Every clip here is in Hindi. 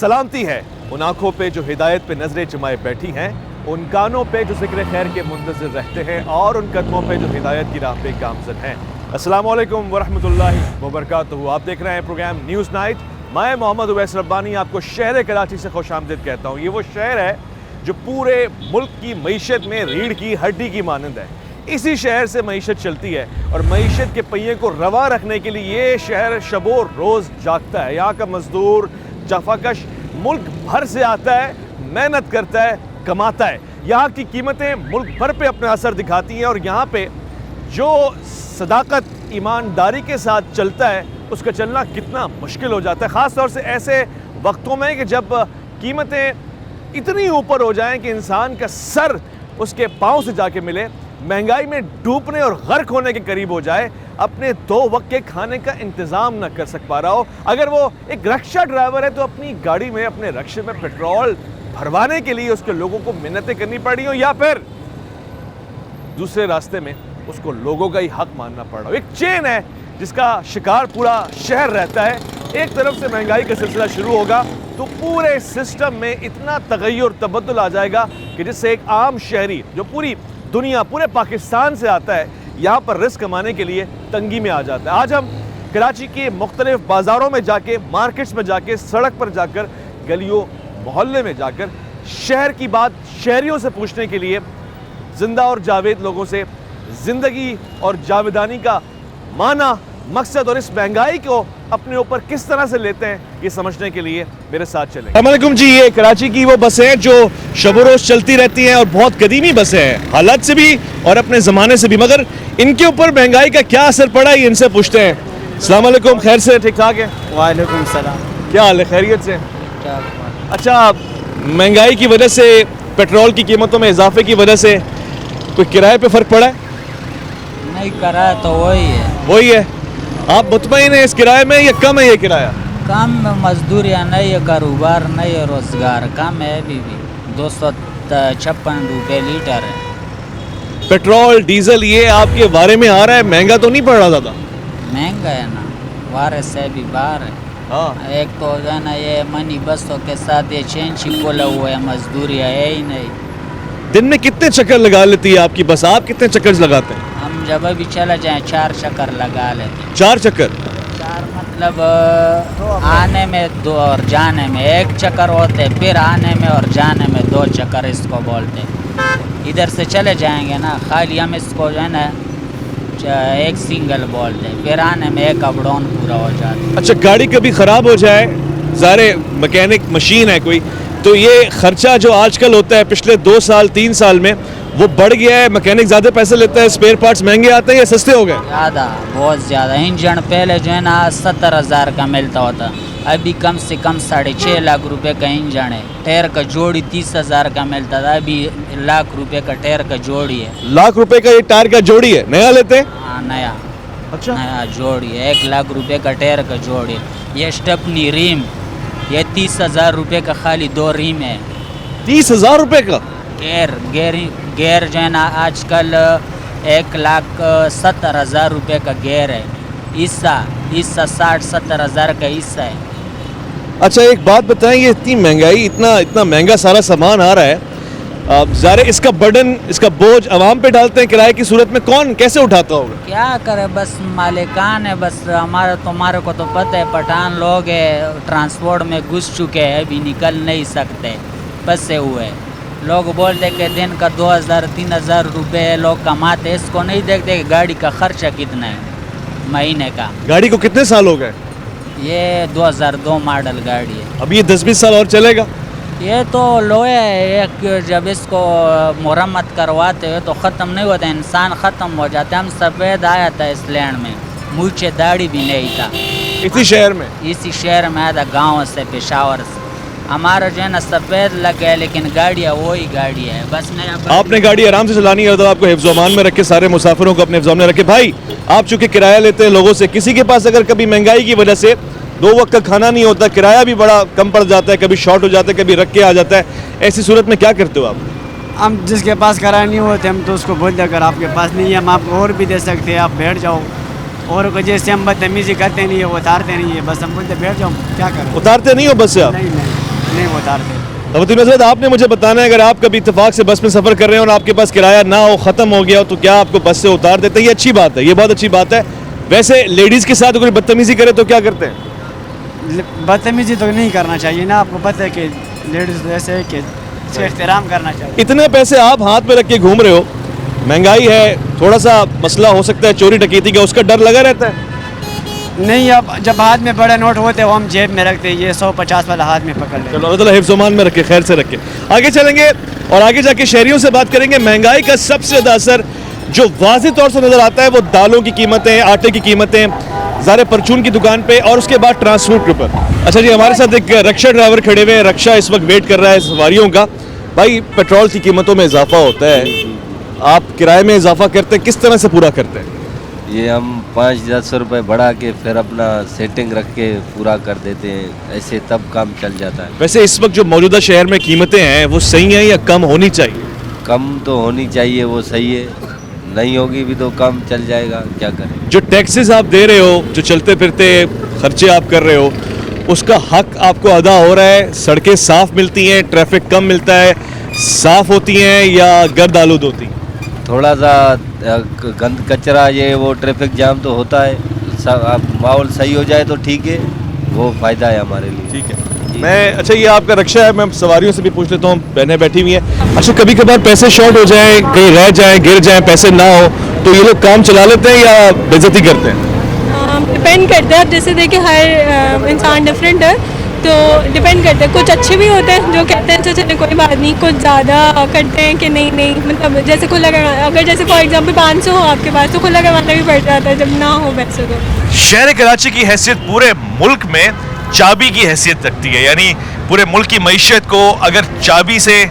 सलामती है उन आंखों पे जो हिदायत पे नजरें जमाए बैठी हैं, उन कानों पे जो जिक्र खैर के मुंतज़िर रहते हैं और उन कदमों पे जो हिदायत की राह पे गामज़न हैं। अस्सलामु अलैकुम वरहमतुल्लाहि वबरकातुहू। आप देख रहे हैं प्रोग्राम न्यूज़ नाइट। मैं मोहम्मद उवैस रब्बानी आपको शहर कराची से खुशामदीद कहता हूँ। ये वो शहर है जो पूरे मुल्क की मईशत में रीढ़ की हड्डी की मानंद है। इसी शहर से मईशत चलती है और मईशत के पहिए को रवा रखने के लिए ये शहर शबो रोज़ जागता है। यहाँ का मजदूर जाफाकश मुल्क भर से आता है, मेहनत करता है, कमाता है। यहाँ की कीमतें मुल्क भर पे अपना असर दिखाती हैं और यहाँ पे जो सदाकत ईमानदारी के साथ चलता है उसका चलना कितना मुश्किल हो जाता है, ख़ास तौर से ऐसे वक्तों में कि जब कीमतें इतनी ऊपर हो जाएं कि इंसान का सर उसके पाँव से जाके मिले, महंगाई में डूबने और गर्क होने के करीब हो जाए, अपने 2 वक्त के खाने का इंतज़ाम न कर सक पा रहा हो। अगर वो एक रक्षा ड्राइवर है तो अपनी गाड़ी में, अपने रक्शे में पेट्रोल भरवाने के लिए उसके लोगों को मिन्नतें करनी पड़ी हो या फिर दूसरे रास्ते में उसको लोगों का ही हक मानना पड़ रहा हो। एक चेन है जिसका शिकार पूरा शहर रहता है। एक तरफ से महंगाई का सिलसिला शुरू होगा तो पूरे सिस्टम में इतना तगय्युर तबद्दुल आ जाएगा कि जिससे एक आम शहरी जो पूरी दुनिया, पूरे पाकिस्तान से आता है, यहाँ पर रिस्क कमाने के लिए तंगी में आ जाता है। आज हम कराची के मुख्तलिफ बाज़ारों में जाके, मार्केट्स में जाके, सड़क पर जाकर, गलियों मोहल्ले में जाकर शहर की बात शहरियों से पूछने के लिए जिंदा और जावेद लोगों से ज़िंदगी और जावेदानी का माना, मकसद और इस महंगाई को अपने ऊपर किस तरह से लेते हैं, ये समझने के लिए मेरे साथ चलें। अस्सलाम वालेकुम जी। ये कराची की वो बसें हैं जो शब रोज़ चलती रहती हैं और बहुत कदीमी बसें हैं, हालात से भी और अपने ज़माने से भी, मगर इनके ऊपर महंगाई का क्या असर पड़ा है, इनसे पूछते हैं। अस्सलाम वालेकुम, खैर से ठीक ठाक है? वालेकुम सलाम। क्या हाल है, खैरियत से? अच्छा, महंगाई की वजह से, पेट्रोल की कीमतों में इजाफे की वजह से कोई किराए पे फ़र्क पड़ा है? नहीं, किराया तो वही है। आप मुतमईन हैं इस किराए में या कम है ये किराया? कम मजदूरियाँ नहीं है, कारोबार नहीं है, रोजगार कम है। अभी भी 256 रुपये लीटर है। पेट्रोल डीजल ये आपके बारे में आ रहा है, महंगा तो नहीं पड़ रहा ज़्यादा? महंगा है ना, वारे से भी बाहर है। हाँ। एक तो जो है ना ये मनी बसों के साथ ये चेन खोला हुआ है, मजदूरियाँ है ही नहीं। दिन में कितने चक्कर लगा लेती है आपकी बस? आप कितने चक्कर लगाते हैं? हम जब भी चला जाए 4 चक्कर लगा लेते हैं। 4 चक्कर? 4 मतलब आने में 2 और जाने में 1 चक्कर होते, फिर आने में और जाने में 2 चक्कर इसको बोलते। इधर से चले जाएंगे ना, खाली हम इसको जो है ना 1 सिंगल बोलते, फिर आने में 1 अपडाउन पूरा हो जाता। अच्छा, गाड़ी कभी ख़राब हो जाए, ज़ारे मैकेनिक मशीन है कोई, तो ये खर्चा जो आजकल होता है पिछले 2 साल 3 साल में वो बढ़ गया है? मैकेनिक ज़्यादा पैसे लेता है, स्पेयर पार्ट्स महंगे आते हैं या सस्ते हो गए? ज़्यादा, बहुत ज़्यादा। इंजन पहले जो है ना 70,000 का मिलता होता, अभी कम से कम 6.5 लाख रुपए का इंजन है। टायर का जोड़ी 30,000 का मिलता था, अभी 1 लाख रुपए का टायर का जोड़ी है। 1 लाख रुपए का ये टायर का जोड़ी है? नया लेते हैं? हाँ, नया। अच्छा, नया जोड़ी है, 1 लाख रुपए का टायर का जोड़ी है। ये स्टेपनी रिम, ये 30,000 रुपये का खाली 2 रिम है। 30,000 रुपये का? गेयर जो है ना आजकल 1,70,000 रुपये का गेयर है। हिस्सा 60-70,000 का हिस्सा है। अच्छा, एक बात बताएं, ये इतनी महंगाई, इतना महंगा सारा सामान आ रहा है, ज़ाहिर इसका बर्डन, इसका बोझ आवाम पे डालते हैं किराए की सूरत में, कौन कैसे उठाता होगा? क्या करे, बस मालिकान है। बस तुम्हारे को तो पता है, पठान लोग है, ट्रांसपोर्ट में घुस चुके हैं, अभी निकल नहीं सकते, फंसे हुए। लोग बोलते कि दिन का 2,000-3,000 रुपये लोग कमाते, इसको नहीं देखते कि गाड़ी का खर्चा कितना है महीने का। गाड़ी को कितने साल हो गए? ये 2002 मॉडल गाड़ी है। अब ये 20-20 साल और चलेगा? ये तो लोहे है, एक जब इसको मुरम्मत करवाते हुए तो ख़त्म नहीं होता, इंसान ख़त्म हो जाता है। हम सफ़ेद आया था इस लैंड में, मुझे दाढ़ी भी नहीं था। इसी शहर में? इसी शहर में आया था, गाँव से, पेशावर से। हमारा जो है ना सफ़ेद लग गया, लेकिन गाड़ियाँ वही गाड़ी है, बस नया। आपने गाड़ी आराम से चलानी है तो आपको हिफ्ज़-ओ-अमान में रखे, सारे मुसाफिरों को अपने हिफ्ज़-ओ-अमान में रखे। भाई, आप चूँकि किराया लेते हैं लोगों से, किसी के पास अगर कभी महंगाई की वजह से 2 वक्त का खाना नहीं होता, किराया भी बड़ा कम पड़ जाता है, कभी शॉर्ट हो जाता है, कभी रख के आ जाता है, ऐसी सूरत में क्या करते हो आप? हम जिसके पास किराया नहीं होते हम तो उसको बोलते अगर आपके पास नहीं है हम आपको और भी दे सकते हैं, आप बैठ जाओ। और को जैसे हम बदतमीजी करते नहीं है, वो उतारते नहीं है, बस हम बोलते बैठ जाओ, क्या करें। उतारते नहीं हो बस से आप? नहीं नहीं। नहीं उतारते। अब नज़रत आपने मुझे बताना है, अगर आप कभी इत्तेफाक से बस में सफ़र कर रहे हो और आपके पास किराया ना हो, ख़त्म हो गया हो, तो क्या आपको बस से उतार देते हैं? ये अच्छी बात है, ये बहुत अच्छी बात है। वैसे लेडीज़ के साथ अगर बदतमीज़ी करे तो क्या करते हैं? बदतमीजी तो नहीं करना चाहिए ना, आपको पता है कि लेडीज़ ऐसे है कि इसका एहतराम करना चाहिए। इतने पैसे आप हाथ में रख के घूम रहे हो, महंगाई है, थोड़ा सा मसला हो सकता है चोरी डकैती का, उसका डर लगा रहता है? नहीं, अब जब हाथ में बड़े नोट होते हैं वो हम जेब में रखते हैं, ये 100-50 वाला हाथ में पकड़ लेते हैं। चलो अल्लाह ताला हिफ्ज़-ओ-मान में रखे, खैर से रखे। आगे चलेंगे और आगे जाके शहरियों से बात करेंगे। महंगाई का सबसे ज़्यादा असर जो वाज़ेह तौर से नज़र आता है वो दालों की कीमतें, आटे की कीमतें, ज़ारे परचून की दुकान पे, और उसके बाद ट्रांसपोर्ट के ऊपर। अच्छा जी, हमारे साथ एक रक्षा ड्राइवर खड़े हुए हैं, रक्षा इस वक्त वेट कर रहा है सवारियों का। भाई, पेट्रोल की कीमतों में इजाफा होता है, आप किराए में इजाफा करते हैं, किस तरह से पूरा करते हैं? ये हम 5-10 रुपये बढ़ा के फिर अपना सेटिंग रख के पूरा कर देते हैं, ऐसे तब काम चल जाता है। वैसे इस वक्त जो मौजूदा शहर में कीमतें हैं वो सही हैं या कम होनी चाहिए? कम तो होनी चाहिए, वो सही है, नहीं होगी भी तो कम चल जाएगा, क्या करें। जो टैक्सेस आप दे रहे हो, जो चलते फिरते खर्चे आप कर रहे हो, उसका हक आपको अदा हो रहा है? सड़कें साफ मिलती हैं, ट्रैफिक कम मिलता है, साफ होती हैं या गर्द आलूद होती हैं? थोड़ा सा गंद कचरा ये वो ट्रैफिक जाम तो होता है, अब माहौल सही हो जाए तो ठीक है, वो फ़ायदा है हमारे लिए। ठीक है। मैं, अच्छा ये आपका रक्षा है, मैं सवारियों से भी पूछ लेता हूँ, बहनें बैठी हुई हैं। अच्छा, कभी कभार पैसे शॉर्ट हो जाए, कहीं रह जाए, गिर जाए, पैसे ना हो, तो ये लोग काम चला लेते हैं या बेइज्जती करते हैं? डिपेंड करता है, अब जैसे देखिए हर इंसान डिफरेंट है, तो डिपेंड करता है। कुछ अच्छे भी होते हैं जो कहते हैं अच्छा चले कोई बात नहीं, कुछ ज़्यादा करते हैं कि नहीं नहीं, मतलब जैसे खुला करवाना, अगर जैसे फॉर एग्जांपल 500 हो आपके पास तो खुला करवाना भी पड़ जाता है जब ना हो वैसे तो। शहर कराची की हैसियत पूरे मुल्क में चाबी की हैसियत रखती है, यानी पूरे मुल्क की मईशत को अगर चाबी से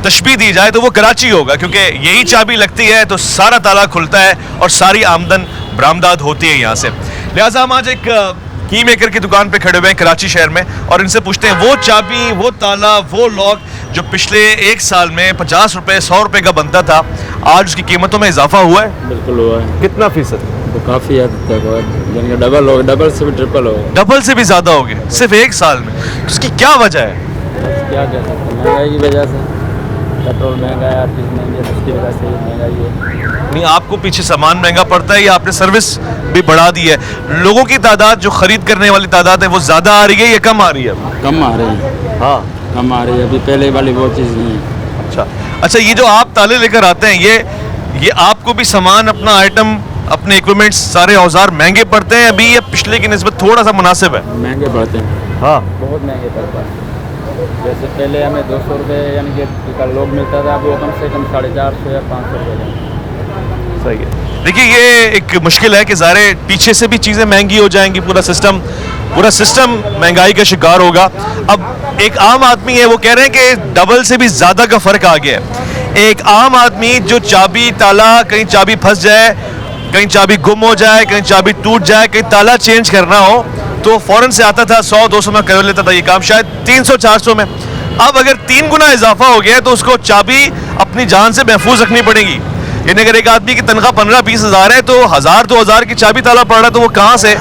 तशबीह दी जाए तो वो कराची होगा, क्योंकि यही चाबी लगती है तो सारा ताला खुलता है और सारी आमदन बरामदाद होती है यहाँ से। लिहाजा हम आज एक की मेकर की दुकान पे खड़े हुए हैं कराची शहर में, और इनसे पूछते हैं वो चाबी, वो ताला, वो लॉक जो पिछले एक साल में 50 रुपए 100 रुपए का बनता था, आज उसकी कीमतों में इजाफा हुआ है? बिल्कुल हुआ है, कितना फीसद? तो काफ़ी हद तक हुआ है, यानी कि डबल हो, डबल से भी ट्रिपल हो, डबल से भी ज्यादा हो गए सिर्फ एक साल में। उसकी क्या वजह है? क्या कह सकते हैं, महंगाई की वजह से। पेट्रोल महंगा है, हर चीज़ महंगी है, उसकी वजह से महंगाई है। नहीं, आपको पीछे सामान महंगा पड़ता है या आपने सर्विस भी बढ़ा दी है? लोगों की तादाद, जो खरीद करने वाली तादाद है, वो ज़्यादा आ रही है या कम आ रही है? कम आ रही है, हाँ, कम आ रही है, अभी पहले वाली वो चीज़ नहीं है। अच्छा अच्छा, ये जो आप ताले लेकर आते हैं, ये आपको भी सामान, अपना आइटम, अपने इक्विपमेंट्स, सारे औजार महंगे पड़ते हैं अभी, या पिछले की निस्बत थोड़ा सा मुनासिब है? महंगे पड़ते हैं, हाँ, बहुत महंगे पड़ते हैं। जैसे पहले हमें 200 रुपये यानी कि लोग मिलता था, अब वो कम से कम 450 या 500 रुपये। सही है। देखिए, ये एक मुश्किल है कि ज़ाहिर पीछे से भी चीज़ें महंगी हो जाएंगी, पूरा सिस्टम महंगाई का शिकार होगा। अब एक आम आदमी है, वो कह रहे हैं कि डबल से भी ज़्यादा का फ़र्क आ गया है। एक आम आदमी जो चाबी, ताला, कहीं चाबी फंस जाए, कहीं चाबी गुम हो जाए, कहीं चाबी टूट जाए, कहीं ताला चेंज करना हो, तो फ़ौरन से आता था 100-200 में कर लेता था ये काम, शायद 300-400 में। अब अगर 3 गुना इजाफा हो गया है तो उसको चाबी अपनी जान से महफूज रखनी पड़ेगी। यानी अगर एक आदमी की तनख्वाह 15-20 हज़ार है तो 1000-2000 की चाबी ताला पड़ रहा है, तो वो कहाँ से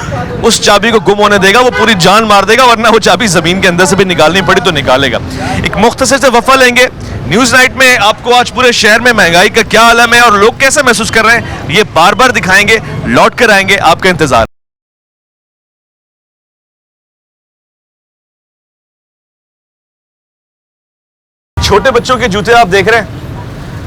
उस चाबी को गुम होने देगा? वो पूरी जान मार देगा, वरना वो चाबी ज़मीन के अंदर से भी निकालनी पड़ी तो निकालेगा। एक मुख्तसर से वफ़ा लेंगे। न्यूज़ नाइट में आपको आज पूरे शहर में महंगाई का क्या आलम है और लोग कैसे महसूस कर रहे हैं, ये बार बार दिखाएंगे, लौट कर आएंगे, आपका इंतजार। छोटे बच्चों के जूते आप देख रहे हैं,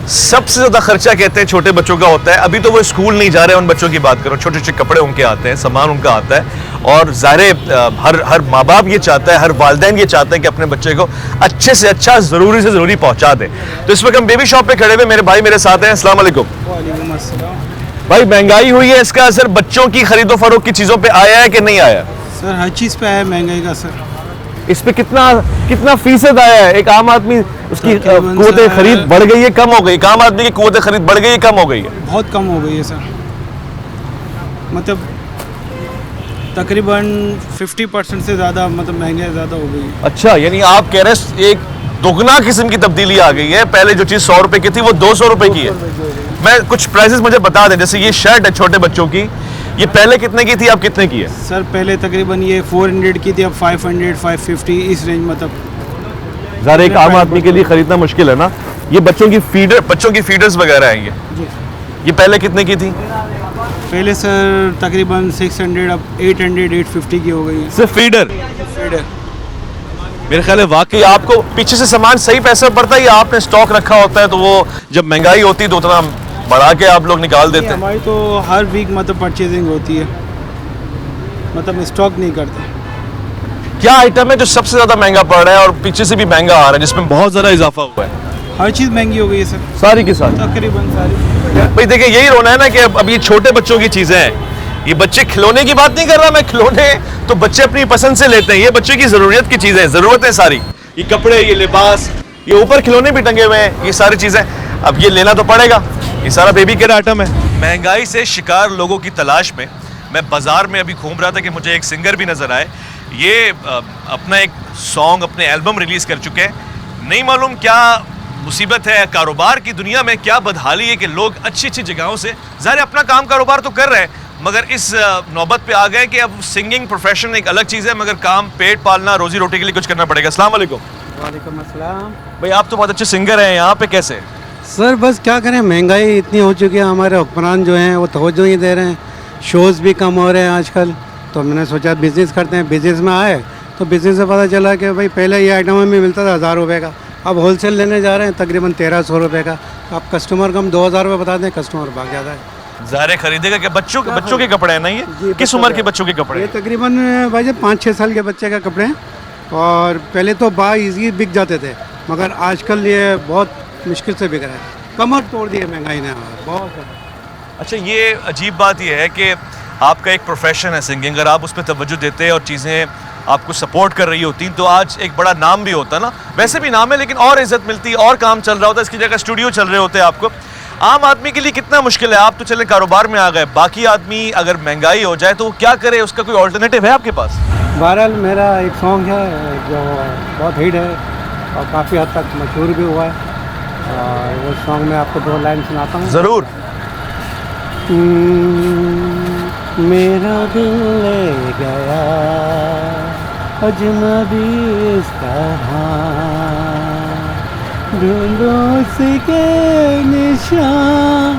सबसे ज्यादा खर्चा कहते हैं छोटे बच्चों का होता है। अभी तो वो स्कूल नहीं जा रहे, उन बच्चों की बात करो, छोटे छोटे कपड़े उनके आते हैं, सामान उनका आता है, और ज़ाहिर हर माँ बाप ये चाहता है, हर वालिदैन ये चाहते हैं कि अपने बच्चे को अच्छे से अच्छा, ज़रूरी से ज़रूरी पहुँचा दें। तो इस वक्त हम बेबी शॉप पे खड़े हुए, मेरे भाई मेरे साथ हैं। अस्सलाम वालेकुम। भाई, महंगाई हुई है, इसका असर बच्चों की खरीदो फरोख्त की चीज़ों पर आया है कि नहीं आया? सर हर चीज़ पे आया महंगाई का असर। इस पे कितना फीसद आया है? एक आम आदमी, उसकी कुव्वत खरीद बढ़ गई है, कम हो गई? एक आम आदमी की कुव्वत खरीद बढ़ गई है, कम हो गई है? बहुत कम हो गई है सर, मतलब तकरीबन 50% से ज़्यादा, मतलब महंगाई ज़्यादा हो गई है। अच्छा, यानी आप कह रहे हैं एक दोगुना किस्म की तब्दीली आ गई है। पहले जो चीज़ 100 रुपए की थी वो 200 रुपए की है। मैं कुछ प्राइसेस मुझे बता दें, जैसे ये शर्ट है छोटे बच्चों की, ये पहले कितने की थी, अब कितने की है? सर पहले तकरीबन ये 400 की थी, अब 500, 550 इस रेंज, मतलब ज़रा एक आम आदमी के लिए खरीदना मुश्किल है ना। ये बच्चों की फीडर्स वगैरह हैं ये पहले कितने की थी? पहले सर तकरीबन 600, अब 800 850 की हो गई है। सिर्फ फीडर? फीडर मेरे ख्याल है वाकई आपको पीछे से सामान सही पैसे में पड़ता है या आपने स्टॉक रखा होता है तो वो जब महंगाई होती है तो उतना बढ़ा के आप लोग निकाल देते हैं? हमारी तो हर वीक मतलब परचेजिंग होती है, मतलब स्टॉक नहीं करते। क्या आइटम है जो सबसे ज्यादा महंगा पड़ रहा है और पीछे से भी महंगा आ रहा है जिसमें बहुत ज्यादा इजाफा हुआ है? हर चीज़ महंगी हो गई है सर, सारी की सारी तकरीबन सारी। भाई देखिए यही रोना है ना कि अब ये छोटे बच्चों की चीजें हैं। ये बच्चे खिलौने की बात नहीं कर रहा मैं, खिलौने तो बच्चे अपनी पसंद से लेते हैं, ये बच्चे की जरूरियत की चीजें हैं, जरूरत है सारी। ये कपड़े, ये लिबास, ये ऊपर खिलौने भी टंगे हुए हैं, ये सारी चीजें अब ये लेना तो पड़ेगा। ये सारा बेबी केयर आइटम है। महंगाई से शिकार लोगों की तलाश में मैं बाजार में अभी घूम रहा था कि मुझे एक सिंगर भी नजर आए। ये अपना एक सॉन्ग, अपने एल्बम रिलीज कर चुके हैं। नहीं मालूम क्या मुसीबत है कारोबार की दुनिया में, क्या बदहाली है कि लोग अच्छी अच्छी जगहों से ज़ाहिर अपना काम कारोबार तो कर रहे हैं मगर इस नौबत पे आ गए कि अब सिंगिंग प्रोफेशन एक अलग चीज़ है मगर काम पेट पालना, रोजी रोटी के लिए कुछ करना पड़ेगा। अस्सलाम वालेकुम। वालेकुम अस्सलाम। भाई आप तो बहुत अच्छे सिंगर हैं, यहाँ पे कैसे? सर बस क्या करें, महंगाई इतनी हो चुकी है, हमारे हुक्मरान जो हैं वो तवज्जो नहीं दे रहे हैं, शोज़ भी कम हो रहे हैं आजकल। तो मैंने सोचा बिज़नेस करते हैं, बिज़नेस में आए तो बिज़नेस से पता चला कि भाई पहले ये आइटम में मिलता था 1000 रुपये का, अब होलसेल लेने जा रहे हैं तकरीबन 1300 रुपये का। आप कस्टमर को हम 2000 रुपये बता दें, कस्टमर भाग जाता है। ज़ाहिर खरीदेगा कि बच्चों के कपड़े हैं ना ये? किस उम्र के बच्चों के कपड़े? ये तकरीबन भाई 5-6 साल के बच्चे का कपड़े हैं और पहले तो ईजी बिक जाते थे मगर आजकल ये बहुत मुश्किल से बिक रहा है, कमर तोड़ दी है महंगाई ने बहुत ज़्यादा। अच्छा ये अजीब बात यह है कि आपका एक प्रोफेशन है सिंगिंग, अगर आप उस पर तवज्जो देते और चीज़ें आपको सपोर्ट कर रही होती तो आज एक बड़ा नाम भी होता ना। वैसे भी नाम है लेकिन और इज्जत मिलती और काम चल रहा होता, इसकी जगह स्टूडियो चल रहे होते आपको। आम आदमी के लिए कितना मुश्किल है, आप तो चले कारोबार में आ गए, बाकी आदमी अगर महंगाई हो जाए तो वो क्या करे, उसका कोई ऑल्टरनेटिव है आपके पास? बहरहाल मेरा एक सॉन्ग है जो बहुत हिट है और काफ़ी हद तक मशहूर भी हुआ है और वो सॉन्ग में आपको 2 लाइन सुनाता हूँ। ज़रूर। मेरा दिल ले गया अजनबी इस तरह, ढूंढो उसके निशान,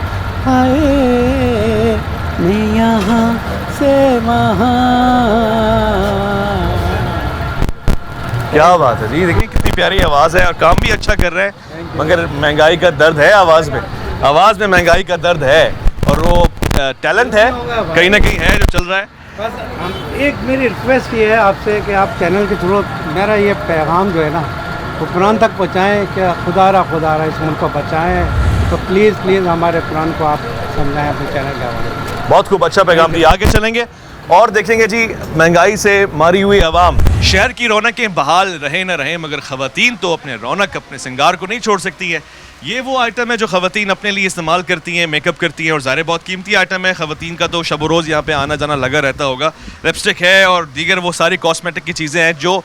आए मैं यहाँ से वहाँ। क्या बात है जी, देखिए कितनी प्यारी आवाज़ है और काम भी अच्छा कर रहे हैं मगर महंगाई का दर्द है आवाज़ में महंगाई का दर्द है और वो टैलेंट है कहीं ना कहीं है जो चल रहा है। बस एक मेरी रिक्वेस्ट ये है आपसे कि आप चैनल के थ्रू मेरा ये पैगाम जो है ना वो कुरान तक पहुँचाएँ कि खुदा रहा इस मुल्क को बचाएँ। तो प्लीज़ हमारे कुरान को आप समझाएँ अपने चैनल के हवाले। बहुत खूब अच्छा पैगाम दिया, आगे चलेंगे और देखेंगे जी महंगाई से मारी हुई आवाम। शहर की रौनकें बहाल रहे न रहे मगर ख़वातीन तो अपने रौनक, अपने सिंगार को नहीं छोड़ सकती है। ये वो आइटम है जो ख़वातीन अपने लिए इस्तेमाल करती हैं, मेकअप करती हैं और ज़ाहिर बहुत कीमती आइटम है। ख़वातीन का तो शब व रोज़ यहाँ पे आना जाना लगा रहता होगा। लिपस्टिक है और दीगर वो सारी कॉस्मेटिक की चीज़ें हैं जो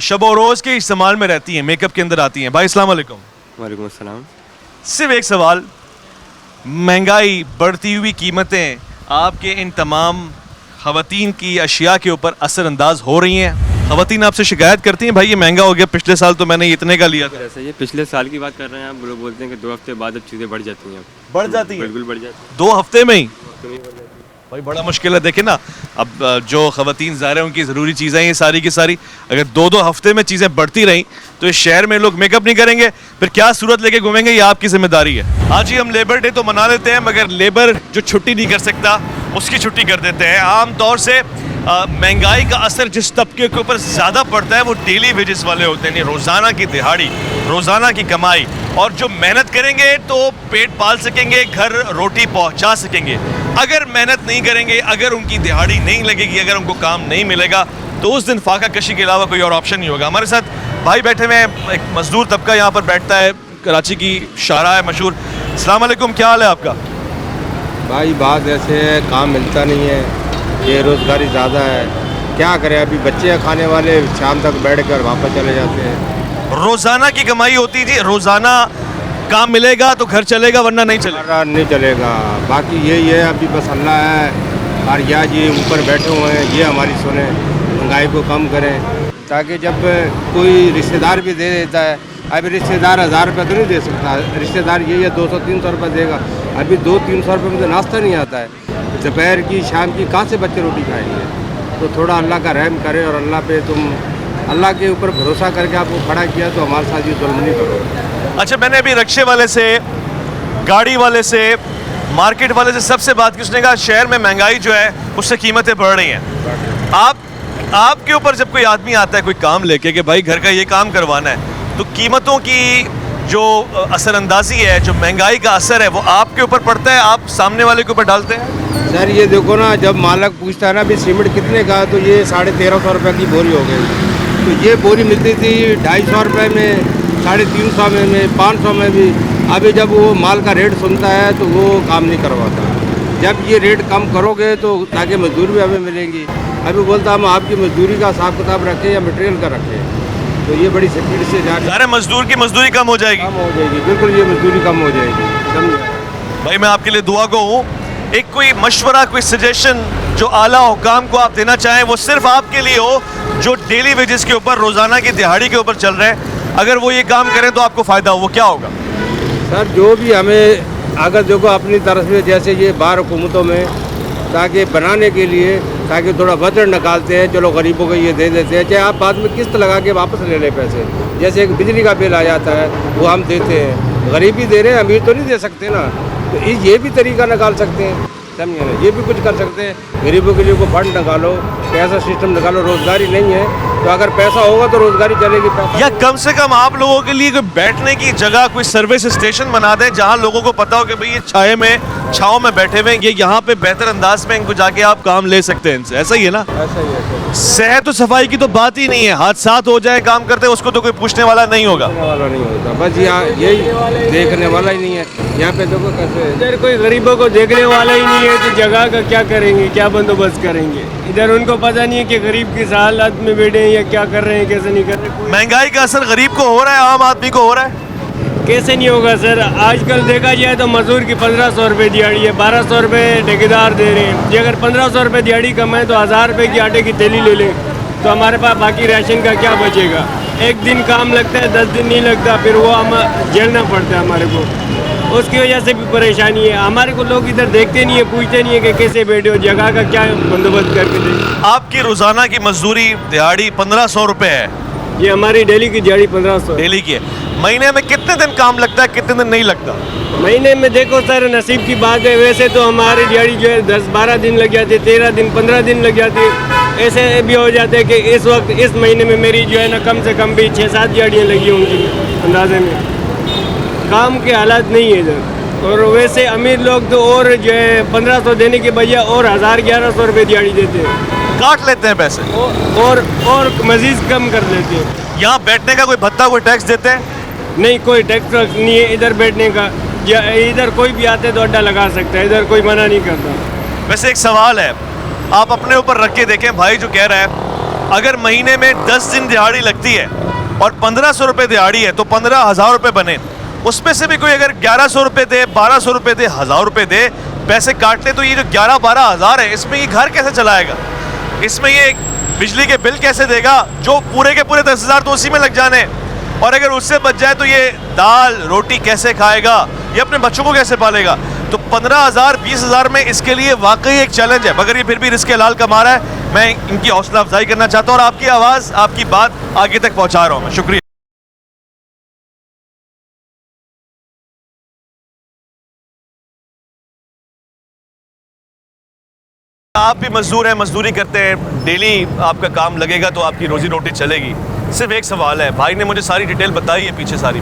शब व रोज़ के इस्तेमाल में रहती हैं, मेकअप के अंदर आती हैं। भाई अस्सलाम वालेकुम। वालेकुम अस्सलाम। सिर्फ एक सवाल, महंगाई, बढ़ती हुई कीमतें आपके इन तमाम ख़वातीन की अशिया के ऊपर असरअंदाज हो रही हैं? ख़वातीन आपसे शिकायत करती हैं भाई ये महंगा हो गया, पिछले साल तो मैंने इतने का लिया था? जैसे ये पिछले साल की बात कर रहे हैं आप, लोग बोलते हैं कि 2 हफ्ते बाद अब चीज़ें बढ़ जाती हैं। बढ़ जाती हैं? बिल्कुल बढ़ जाती हैं। 2 हफ्ते में ही? भाई बड़ा मुश्किल है। देखिए ना अब जो ख़वातीन ज़ाहिर है उनकी ज़रूरी चीज़ें ये सारी की सारी, अगर 2-2 हफ्ते में चीज़ें बढ़ती रहीं तो इस शहर में लोग मेकअप नहीं करेंगे, फिर क्या सूरत लेके घूमेंगे, ये आपकी जिम्मेदारी है। आज ही हम लेबर डे तो मना लेते हैं मगर लेबर जो छुट्टी नहीं कर सकता उसकी छुट्टी कर देते हैं। आम तौर से महंगाई का असर जिस तबके के ऊपर ज़्यादा पड़ता है वो डेली वेजेस वाले होते हैं, रोज़ाना की दिहाड़ी, रोज़ाना की कमाई, और जो मेहनत करेंगे तो पेट पाल सकेंगे, घर रोटी पहुंचा सकेंगे। अगर मेहनत नहीं करेंगे, अगर उनकी दिहाड़ी नहीं लगेगी, अगर उनको काम नहीं मिलेगा तो उस दिन फाका कशी के अलावा कोई और ऑप्शन नहीं होगा। हमारे साथ भाई बैठे हुए हैं, एक मजदूर तबका यहाँ पर बैठता है, कराची की शारा है मशहूर। अस्सलाम वालेकुम, क्या हाल है आपका? भाई बात ऐसे है, काम मिलता नहीं है, बेरोज़गारी ज़्यादा है, क्या करें। अभी बच्चे खाने वाले शाम तक बैठ कर वापस चले जाते हैं। रोज़ाना की कमाई होती थी, रोज़ाना काम मिलेगा तो घर चलेगा वरना नहीं चलेगा। नहीं चलेगा, बाकी यही है अभी बस अल्लाह है और या जी ऊपर बैठे हुए हैं, ये हमारी सुने, महंगाई को कम करें। ताकि जब कोई रिश्तेदार भी दे देता है, अभी रिश्तेदार 1000 रुपये तो नहीं दे सकता, रिश्तेदार यही है 200-300 रुपये देगा। अभी 200-300 रुपये में तो नाश्ता नहीं आता है, दोपहर की शाम की कहाँ से बच्चे रोटी खाएंगे। तो थोड़ा अल्लाह का रहम करे और अल्लाह पे तुम अल्लाह के ऊपर भरोसा करके आपको खड़ा किया तो हमारे साथ ये जुल्म नहीं करो। अच्छा, मैंने अभी रिक्शे वाले से, गाड़ी वाले से, मार्केट वाले से सबसे बात की, उसने कहा शहर में महंगाई जो है उससे कीमतें बढ़ रही हैं। आपके ऊपर जब कोई आदमी आता है कोई काम लेके कि भाई घर का ये काम करवाना है, तो कीमतों की जो असरअंदाजी है, जो महंगाई का असर है, वो आपके ऊपर पड़ता है, आप सामने वाले के ऊपर डालते हैं? सर ये देखो ना, जब मालक पूछता है ना अभी सीमेंट कितने का, तो ये 1350 रुपये की बोरी हो गई। तो ये बोरी मिलती थी 250 रुपये में, 350 में 500 में भी। अभी जब वो माल का रेट सुनता है तो वो काम नहीं करवाता। जब ये रेट कम करोगे तो ताकि मजदूरी भी हमें मिलेंगी। अभी बोलता हम आपकी मजदूरी का हिसाब किताब रखें या मटेरियल का रखें, तो ये बड़ी स्पीड से जा रही है। अरे मजदूर की मजदूरी कम हो जाएगी? कम हो जाएगी, बिल्कुल ये मजदूरी कम हो जाएगी, समझे भाई। मैं आपके लिए दुआ को हूँ। एक कोई मशवरा, कोई सजेशन जो आला हुकाम को आप देना चाहें, वो सिर्फ आपके लिए हो जो डेली वेजेस के ऊपर, रोज़ाना की दिहाड़ी के ऊपर चल रहे हैं, अगर वो ये काम करें तो आपको फ़ायदा हो, वो क्या होगा? सर जो भी हमें अगर देखो अपनी तरफ से, जैसे ये बाहर हुकूमतों में ताकि बनाने के लिए ताकि थोड़ा बजट निकालते हैं, चलो गरीबों को ये दे देते हैं, चाहे आप बाद में किस्त लगा के वापस ले लें पैसे। जैसे एक बिजली का बिल आ जाता है वो हम देते हैं, गरीब ही दे रहे हैं, अमीर तो नहीं दे सकते ना। तो ये भी तरीका निकाल सकते हैं, समझे ना, ये भी कुछ कर सकते हैं। गरीबों के लिए कोई फंड निकालो, पैसा सिस्टम निकालो। रोज़गारी नहीं है तो अगर पैसा होगा तो रोज़गारी चलेगी। पैसा या कम से कम आप लोगों के लिए कोई बैठने की जगह, कोई सर्विस स्टेशन बना दें जहां लोगों को पता हो कि भाई ये छाए में, छाँव में बैठे हुए हैं, ये यहाँ पे बेहतर अंदाज में इनको जाके आप काम ले सकते हैं इनसे। ऐसा ही है ना? ऐसा ही है। सेहत और सफाई की तो बात ही नहीं है, हादसात हो जाए काम करते उसको तो कोई पूछने वाला नहीं होगा। वाला नहीं होता, बस यहाँ यही देखने वाला ही नहीं है। यहाँ पे देखो कैसे इधर कोई गरीबों को देखने वाला ही नहीं है, तो जगह का क्या करेंगे, क्या बंदोबस्त करेंगे? इधर उनको पता नहीं है कि गरीब किस हालत में बैठे हैं या क्या कर रहे हैं, कैसे नहीं कर रहे। महंगाई का असर गरीब को हो रहा है, आम आदमी को हो रहा है? कैसे नहीं होगा सर? आजकल देखा जाए तो मजदूर की 1500 रुपये दिहाड़ी है, 1200 रुपये ठेकेदार दे रहे हैं। जी अगर 1500 रुपये दिहाड़ी कमाएं तो 1000 रुपये की आटे की थैली ले लें तो हमारे पास बाकी राशन का क्या बचेगा? एक दिन काम लगता है, 10 दिन नहीं लगता, फिर वो हम झेलना पड़ता है हमारे को। उसकी वजह से भी परेशानी है हमारे को। लोग इधर देखते नहीं है, पूछते नहीं है कि कैसे बैठे हो, जगह का क्या बंदोबस्त करके दें। आपकी रोजाना की मजदूरी दिहाड़ी 1500 रुपये है? ये हमारी डेली की दिहाड़ी 1500 डेली की है। महीने में कितने दिन काम लगता है, कितने दिन नहीं लगता? महीने में देखो सर, नसीब की बात है। वैसे तो हमारी दिहाड़ी जो है 10-12 दिन लग जाती है, 13 दिन 15 दिन लग जाती है। ऐसे भी हो जाते हैं कि इस वक्त इस महीने में मेरी जो है ना कम से कम भी 6-7 दिहाड़ियाँ लगी होंगी अंदाजे में। काम के हालात नहीं है इधर। और वैसे अमीर लोग तो और जो है 1500 देने के बजाय और 1000-1100 रुपये दिहाड़ी देते हैं, काट लेते हैं पैसे और मजीद कम कर देते हैं। यहाँ बैठने का कोई भत्ता, कोई टैक्स देते हैं? नहीं, कोई टैक्स नहीं है इधर बैठने का। इधर कोई भी आते तो अड्डा लगा सकता है, इधर कोई मना नहीं करता। वैसे एक सवाल है, आप अपने ऊपर रख के देखें, भाई जो कह रहा है अगर महीने में 10 दिन दिहाड़ी लगती है और 1500 रुपये दिहाड़ी है तो 15,000 रुपये बने, उसमें से भी कोई अगर 1100 रुपये दे, 1200 रुपये दे, 1000 रुपये दे, पैसे काट ले, तो ये जो 11-12 हज़ार है, इसमें ये घर कैसे चलाएगा? इसमें ये बिजली के बिल कैसे देगा? जो पूरे के पूरे 10,000 तो उसी में लग जाने, और अगर उससे बच जाए तो ये दाल रोटी कैसे खाएगा? ये अपने बच्चों को कैसे पालेगा? तो 15,000 20,000 में इसके लिए वाकई एक चैलेंज है, मगर ये फिर भी रिस्क हलाल कमा रहा है। मैं इनकी हौसला अफजाई करना चाहता हूँ और आपकी आवाज़, आपकी बात आगे तक पहुँचा रहा हूँ मैं। शुक्रिया। आप भी मजदूर हैं, मजदूरी करते हैं, डेली आपका काम लगेगा तो आपकी रोजी रोटी चलेगी। सिर्फ एक सवाल है, भाई ने मुझे सारी डिटेल बताई है पीछे सारी।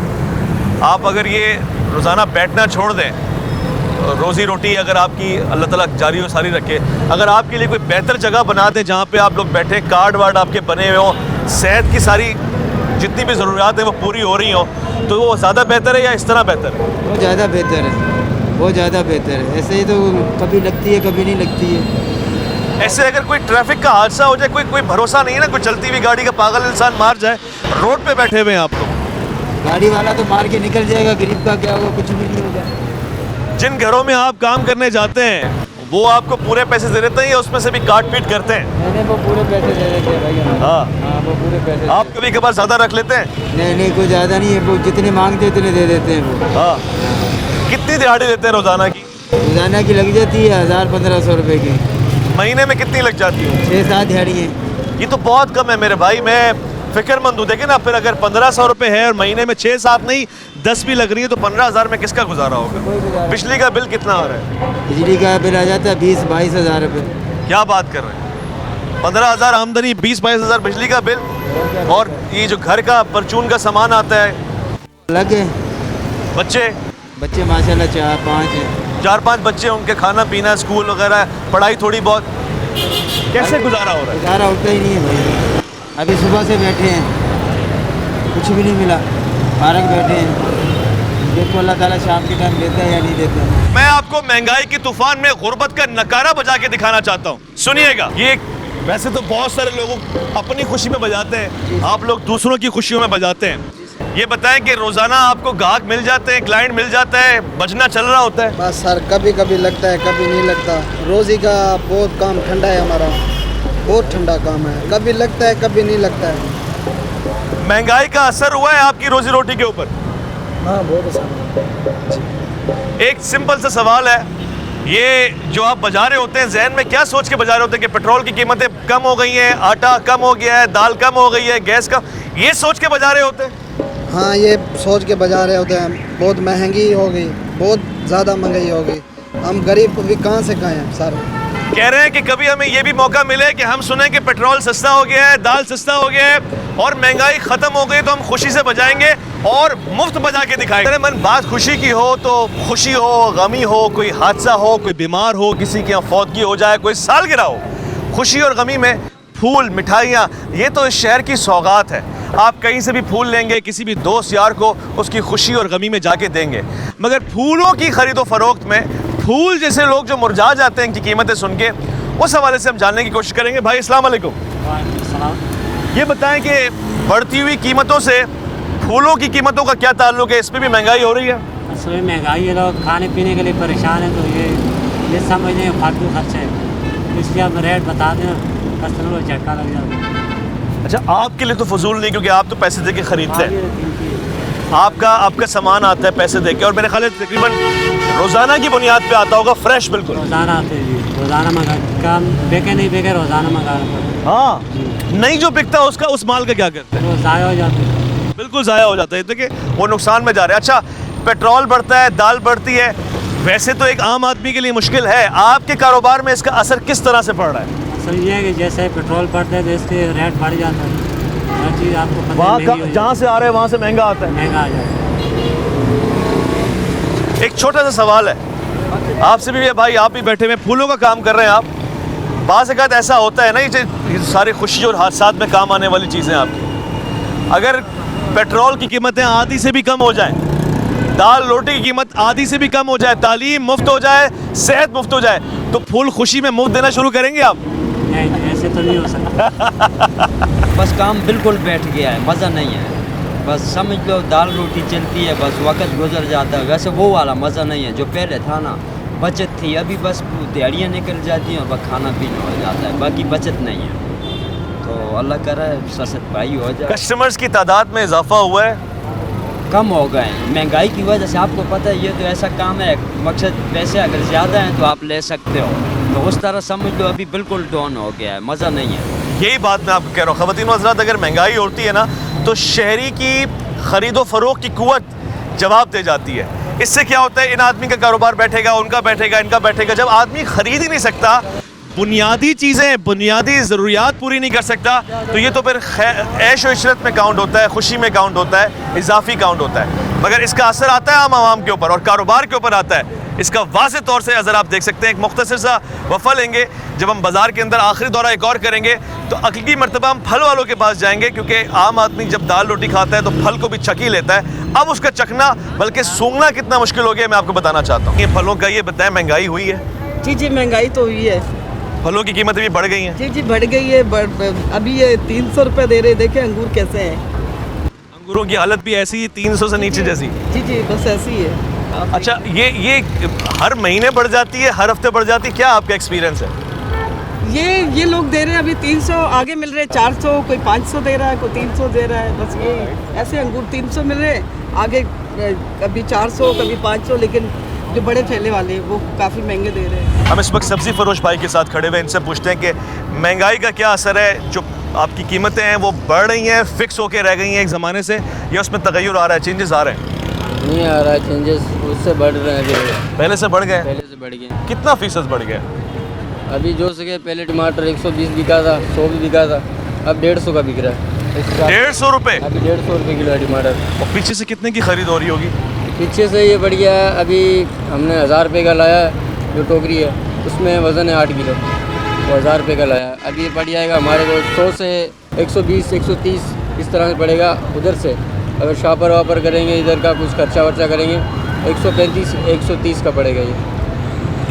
आप अगर ये रोज़ाना बैठना छोड़ दें, रोज़ी रोटी अगर आपकी अल्लाह ताला जारी हो सारी रखे, अगर आपके लिए कोई बेहतर जगह बना दें जहाँ पे आप लोग बैठे, कार्ड वार्ड आपके बने हुए हों, सेहत की सारी जितनी भी ज़रूरियात है वो पूरी हो रही हों, तो वो ज़्यादा बेहतर है या इस तरह बेहतर है? वो ज़्यादा बेहतर है, वो ज़्यादा बेहतर है। ऐसे ही तो कभी लगती है कभी नहीं लगती है। ऐसे अगर कोई ट्रैफिक का हादसा हो जाए, कोई भरोसा नहीं है ना, कोई चलती हुई गाड़ी का पागल इंसान मार जाए, रोड पे बैठे हुए हैं आप लोग। गाड़ी वाला तो मार के निकल जाएगा, गरीब का क्या होगा? कुछ भी नहीं होगा। जिन घरों में आप काम करने जाते हैं वो आपको पूरे पैसे दे देते हैं या उसमें से भी काट पीट करते हैं? नहीं वो पूरे पैसे दे देते हैं भाई। हाँ हाँ वो पूरे पैसे। आप कभी कभार ज़्यादा रख लेते हैं? नहीं कोई ज़्यादा नहीं है, वो जितने मांगते हैं उतने दे देते हैं वो। हाँ। कितनी दिहाड़ी देते हैं रोज़ाना की? रोज़ाना की लग जाती है 1000-1500 रुपये की। महीने में कितनी लग जाती है? 6-7 दिहाड़ी हैं। ये तो बहुत कम है मेरे भाई। मैं फिक्रमंद हूँ। देखिए ना, फिर अगर 1500 रुपये है और महीने में 6-7 नहीं 10 भी लग रही है तो 15,000 में किसका गुजारा होगा? बिजली का बिल कितना आ रहा है? बिजली का बिल आ जाता है 20-22 हज़ार रुपये। क्या बात कर रहे हैं? 15,000 आमदनी, 20-22 हज़ार बिजली का बिल, और ये जो घर का परचून का सामान आता है अलग है। बच्चे माशाल्लाह 4-5 हैं। 4-5 बच्चे, उनके खाना पीना, स्कूल वगैरह, पढ़ाई थोड़ी बहुत, कैसे गुजारा हो रहा है? गुजारा होता ही नहीं है भाई। अभी सुबह से बैठे हैं, कुछ भी नहीं मिला, पार्क बैठे हैं। देखो अल्लाह ताला शाम के टाइम देता है या नहीं देता। मैं आपको महंगाई की तूफान में गुर्बत का नकारा बजा के दिखाना चाहता हूँ। सुनिएगा, ये वैसे तो बहुत सारे लोग अपनी खुशी में बजाते हैं, आप लोग दूसरों की खुशियों में बजाते हैं। ये बताएं कि रोजाना आपको गाहक मिल जाते हैं, क्लाइंट मिल जाता है, बजना चल रहा होता है? बस सर, कभी कभी लगता है, कभी नहीं लगता। रोजी का बहुत काम ठंडा है हमारा, बहुत ठंडा काम है। कभी लगता है, कभी नहीं लगता है। महंगाई का असर हुआ है आपकी रोजी रोटी के ऊपर? हाँ बहुत असर। एक सिंपल सा सवाल है, ये जो आप बजा रहे होते हैं, जहन में क्या सोच के बजा रहे होते हैं कि पेट्रोल की कीमतें कम हो गई हैं, आटा कम हो गया है, दाल कम हो गई है, गैस कम, ये सोच के बजा रहे होते हैं? हाँ ये सोच के बजा रहे होते हैं। बहुत महंगी हो गई, बहुत ज़्यादा महंगाई हो गई। हम गरीब भी कहाँ से खाएं सर। कह रहे हैं कि कभी हमें ये भी मौका मिले कि हम सुने कि पेट्रोल सस्ता हो गया है, दाल सस्ता हो गया है और महंगाई खत्म हो गई, तो हम खुशी से बजाएंगे और मुफ्त बजा के दिखाएंगे। मेरे मन बात खुशी की हो तो खुशी हो, गमी हो, कोई हादसा हो, कोई बीमार हो, किसी की फौतगी हो जाए, कोई सालगिरह हो, खुशी और गमी में फूल, मिठाइयाँ, ये तो इस शहर की सौगात है। आप कहीं से भी फूल लेंगे, किसी भी दोस्त यार को उसकी खुशी और गमी में जाके देंगे। मगर फूलों की खरीदो फरोख्त में फूल जैसे लोग जो मुरझा जाते हैं इनकी कीमतें सुन के, उस हवाले से हम जानने की कोशिश करेंगे। भाई अस्सलाम वालेकुम, ये बताएं कि बढ़ती हुई कीमतों से फूलों की कीमतों का क्या ताल्लुक है? इस पर भी महंगाई हो रही है? असली महंगाई है, लोग खाने पीने के लिए परेशान है, तो ये समझने फालतू खर्च है, इसलिए हम रेट बता दें, कस्टमर को झटका लग जाता है। अच्छा, आपके लिए तो फजूल नहीं, क्योंकि आप तो पैसे दे के खरीदते हैं, आपका सामान आता है पैसे दे के, और मेरे ख्याल तकरीबन रोज़ाना की बुनियाद पे आता होगा, फ्रेश बिल्कुल। रोज़ाना आते हैं जी, रोज़ाना मंगा, काम बेके नहीं बेके रोज़ाना मंगा। हाँ, नहीं जो बिकता है उसका, उस माल का क्या करते हैं? वो ज़ाया हो जाते हैं, बिल्कुल ज़ाया हो जाता है, देखिए वो नुकसान में जा रहे हैं। अच्छा, पेट्रोल बढ़ता है, दाल बढ़ती है, वैसे तो एक आम आदमी के लिए मुश्किल है, आपके कारोबार में इसका असर किस तरह से पड़ रहा है? असल ये है कि जैसे पेट्रोल बढ़ता है तो इसके रेट बढ़ जाता है, हर चीज़ आपको पता है, वहाँ जहाँ से आ रहा है वहाँ से महंगा आता है, महंगा आ जाता है। एक छोटा सा सवाल है आपसे भी भाई, आप भी बैठे हुए फूलों का काम कर रहे हैं आप, बाज़ औक़ात ऐसा होता है ना, ये सारी खुशी और हादसात में काम आने वाली चीज़ें आपकी, अगर पेट्रोल की कीमतें आधी से भी कम हो जाएं, दाल रोटी की कीमत आधी से भी कम हो जाए, तालीम मुफ्त हो जाए, सेहत मुफ्त हो जाए, तो फूल खुशी में मुफ्त देना शुरू करेंगे आप? नहीं, ऐसे तो नहीं हो सकता। बस काम बिल्कुल बैठ गया है, मज़ा नहीं है, बस समझ लो दाल रोटी चलती है, बस वक्त गुजर जाता है। वैसे वो वाला मज़ा नहीं है जो पहले था ना, बचत थी, अभी बस दिहाड़ियाँ निकल जाती हैं, बस खाना पीना हो जाता है, बाकी बचत नहीं है। तो अल्लाह करे सशक्त भाई हो जाए। कस्टमर्स की तादाद में इजाफा हुआ है? कम हो गए हैं महंगाई की वजह से, आपको पता है ये तो ऐसा काम है, मकसद पैसे अगर ज़्यादा हैं तो आप ले सकते हो, तो उस तरह समझ लो अभी बिल्कुल डाउन हो गया है, मज़ा नहीं है। यही बात मैं आपको कह रहा हूँ ख़वातीन व हज़रात, अगर महंगाई होती है ना तो शहरी की ख़रीदो फ़रोख्त की कुव्वत जवाब दे जाती है। इससे क्या होता है, इन आदमी का कारोबार बैठेगा, उनका बैठेगा, इनका बैठेगा। जब आदमी ख़रीद ही नहीं सकता, बुनियादी चीज़ें, बुनियादी ज़रूरियात पूरी नहीं कर सकता, तो ये तो फिर ऐश व इशरत में काउंट होता है, खुशी में काउंट होता है, इजाफी काउंट होता है। मगर इसका असर आता है आम आवाम के ऊपर और कारोबार के ऊपर आता है। इसका वाज़े तौर से अगर आप देख सकते हैं, एक मुख्तसर सा वफ़ा लेंगे, जब हम बाज़ार के अंदर आखिरी दौरा एक और करेंगे तो अगली मरतबा हम फल वालों के पास जाएंगे, क्योंकि आम आदमी जब दाल रोटी खाता है तो फल को भी चख ही लेता है। अब उसका चखना बल्कि सूंघना कितना मुश्किल हो गया, मैं आपको बताना चाहता हूँ। ये फलों का, ये बताएं, महंगाई हुई है? जी जी, महंगाई तो हुई है, फलों की कीमतें भी बढ़ गई हैं? जी जी बढ़ गई है, अभी ये 300 रुपये दे रहे, देखें अंगूर कैसे हैं। अंगूरों की हालत भी ऐसी ही, 300 से नीचे जैसी? जी जी, बस ऐसी है। अच्छा, ये हर महीने बढ़ जाती है, हर हफ्ते बढ़ जाती है, क्या आपका एक्सपीरियंस है? ये लोग दे रहे हैं अभी 300, आगे मिल रहे हैं 400, कोई 500 दे रहा है, कोई 300 दे रहा है, बस ये ऐसे अंगूर 300 मिल रहे हैं, आगे कभी 400 कभी 500, लेकिन जो बड़े ठेले वाले वो काफ़ी महंगे दे रहे हैं। हम इस वक्त सब्ज़ी फरोश भाई के साथ खड़े हुए, इनसे पूछते हैं कि महंगाई का क्या असर है, जो आपकी कीमतें हैं वो बढ़ रही हैं, फिक्स होके रह गई हैं एक ज़माने से, या उसमें तगय्युर आ रहा है, चेंजेस आ रहे हैं? नहीं आ रहा है चेंजेस, उससे बढ़ रहे हैं अभी। पहले से बढ़ गए? पहले से बढ़ गए। कितना फीसद बढ़ गया? अभी जो सके पहले टमाटर 120 बिका था, 100 भी बिका था, अब 150 का बिक रहा है। 150 रुपये? अभी 150 रुपये किलो है टमाटर। और पीछे से कितने की खरीद हो रही होगी? पीछे से ये बढ़ गया है, अभी हमने 1000 रुपये का लाया है, जो टोकरी है उसमें वज़न है 8 किलो, तो 1000 रुपये का लाया। अभी ये बढ़ जाएगा हमारे को 100 से 120 130 इस तरह से पड़ेगा उधर से। अगर शॉपर वापर करेंगे, इधर का कुछ खर्चा वर्चा करेंगे, 135 130 का पड़ेगा ये।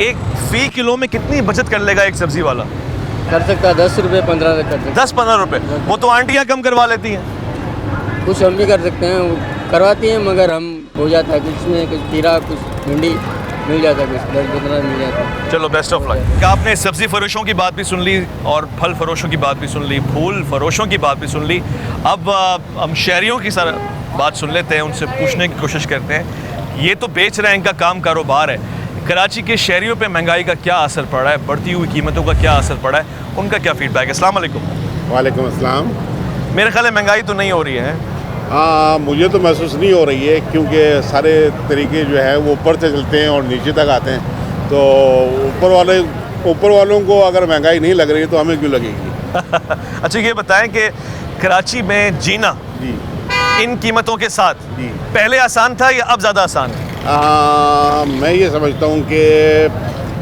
एक फ़ी किलो में कितनी बचत कर लेगा एक सब्ज़ी वाला? कर सकता है 10 रुपये 15 तक कर सकता है। 10-15 रुपये? वो तो आंटियाँ कम करवा लेती हैं। कुछ हम भी कर सकते हैं, वो करवाती हैं, मगर हम हो जाता है कुछ में, कुछ खीरा कुछ भिंडी मिल जाता है, कुछ 10-15 मिल जाता है। चलो, बेस्ट ऑफ लक। आपने सब्ज़ी फरोशों की बात भी सुन ली और फल फरोशों की बात भी सुन ली, फूल फरोशों की बात भी सुन ली। अब हम शहरियों की सारा बात सुन लेते हैं, उनसे पूछने की कोशिश करते हैं। ये तो बेच रहे हैं, इनका काम कारोबार है, कराची के शहरियों पे महंगाई का क्या असर पड़ा है, बढ़ती हुई कीमतों का क्या असर पड़ा है, उनका क्या फीडबैक है? अस्सलाम वालेकुम। वालेकुम अस्सलाम। मेरे ख्याल है महंगाई तो नहीं हो रही है? हाँ, मुझे तो महसूस नहीं हो रही है, क्योंकि सारे तरीके जो है वो ऊपर से चलते हैं और नीचे तक आते हैं। तो ऊपर वालों को अगर महंगाई नहीं लग रही तो हमें क्यों लगेगी? अच्छा, ये बताएं कि कराची में जीना जी इन कीमतों के साथ जी पहले आसान था या अब ज़्यादा आसान है? मैं ये समझता हूँ कि